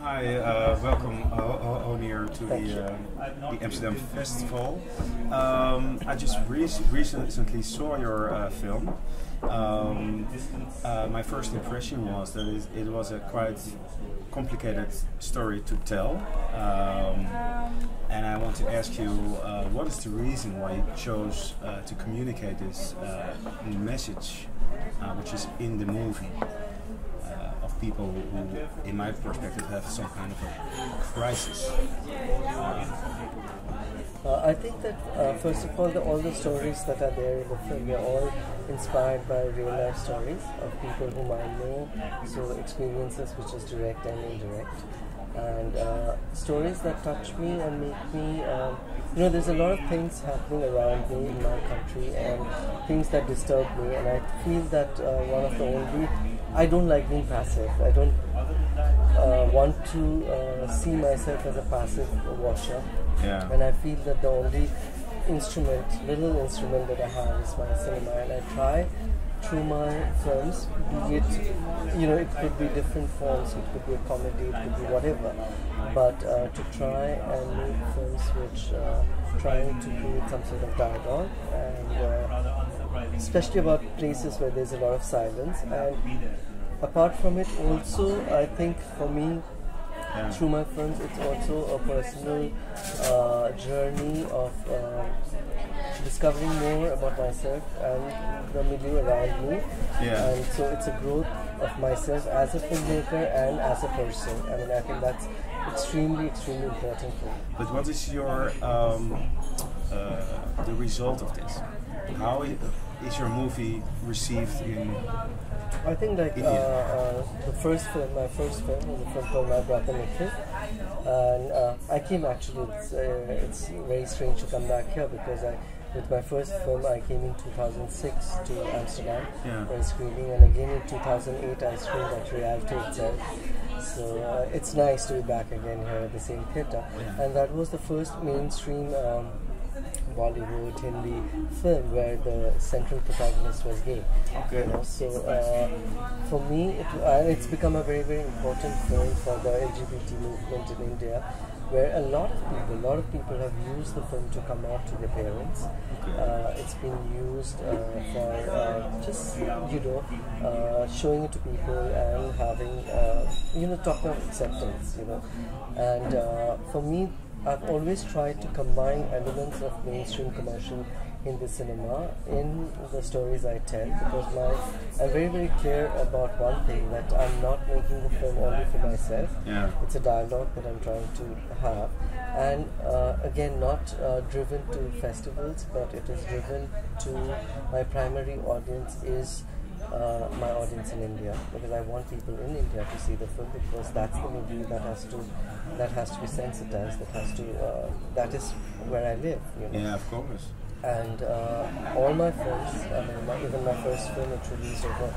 Hi, welcome Onir to the Amsterdam Festival. I just recently saw your film. My first impression was that it was a quite complicated story to tell, and I want to ask you, what is the reason why you chose to communicate this message, which is in the movie? Of people who, in my perspective, have some kind of a crisis. I think that first of all the stories that are there in the film, they're all inspired by real life stories of people whom I know, so experiences which is direct and indirect, and stories that touch me and make me, there's a lot of things happening around me in my country and things that disturb me, and I feel that I don't like being passive. I don't want to see myself as a passive watcher. Yeah. And I feel that the only little instrument that I have is my cinema, and I try through my films, be it, it could be different forms, it could be a comedy, it could be whatever, but to try and make films which trying to create some sort of dialogue, and especially about places where there's a lot of silence. And apart from it, also, I think for me, through my films, it's also a personal journey of discovering more about myself and the milieu around me. Yeah. And so it's a growth of myself as a filmmaker and as a person. I mean, I think that's extremely important for me. But what is your the result of this? How is your movie received in? I think like my first film was a film called My Brother Nikhil, and I came actually. It's very strange to come back here because with my first film I came in 2006 to Amsterdam for a screening, and again in 2008 I screened at Rialto itself. So it's nice to be back again here at the same theatre, and that was the first mainstream Bollywood Hindi film where the central protagonist was gay. Okay. So for me, it's become a very important film for the LGBT movement in India, where a lot of people have used the film to come out to their parents. Okay. It's been used for just showing it to people and having talking of acceptance. And for me, I've always tried to combine elements of mainstream commercial Hindi cinema in the stories I tell, because I'm very clear about one thing, that I'm not making the film only for myself. Yeah. It's a dialogue that I'm trying to have, and again, not driven to festivals, but it is driven to my primary audience is my audience in India, because I want people in India to see the film, because that's the movie that has to be sensitized, that is where I live. Yeah, of course. And all my films, even my first film, it released over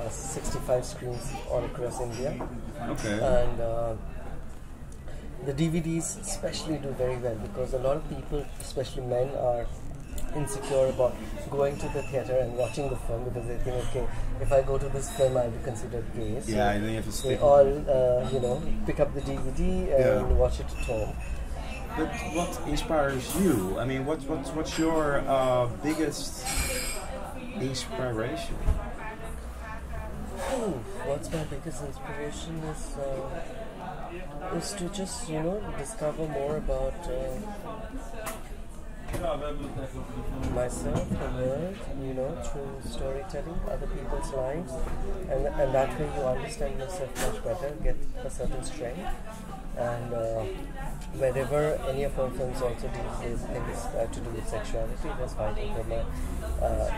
65 screens all across India. Okay. And the DVDs especially do very well, because a lot of people, especially men, are insecure about going to the theatre and watching the film, because they think, okay, if I go to this film, I'll be considered gay. So yeah, and then you have to they all, pick up the DVD and watch it at home. But what inspires you? I mean, what's your biggest inspiration? What's my biggest inspiration is to just discover more about myself, the world, through storytelling, other people's lives, and that way you understand yourself much better, get a certain strength, and wherever any of our films also deals with things to do with sexuality, that's fighting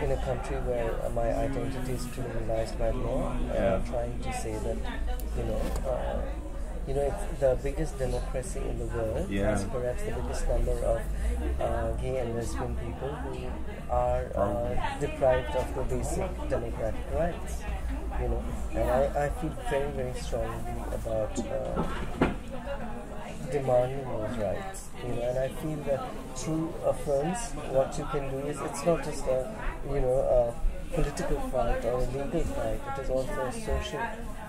in a country where my identity is criminalized by law, trying to say that, it's the biggest democracy in the world. It's perhaps the biggest number of gay and lesbian people who are deprived of the basic democratic rights. And I feel very strongly about demanding those rights. And I feel that through films, what you can do is, it's not just political fight or a legal fight. It is also a social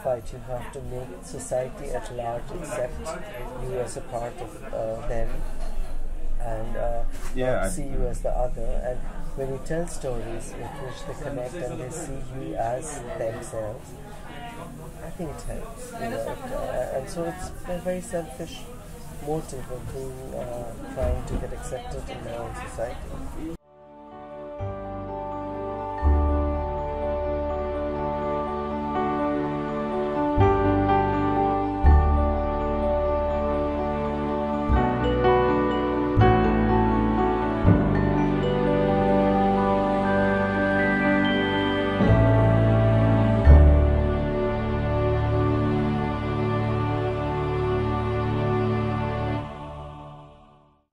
fight. You have to make society at large accept you as a part of them, and not see you as the other. And when you tell stories with which they connect and they see you as themselves, I think it helps. And so it's a very selfish motive of being trying to get accepted in our own society.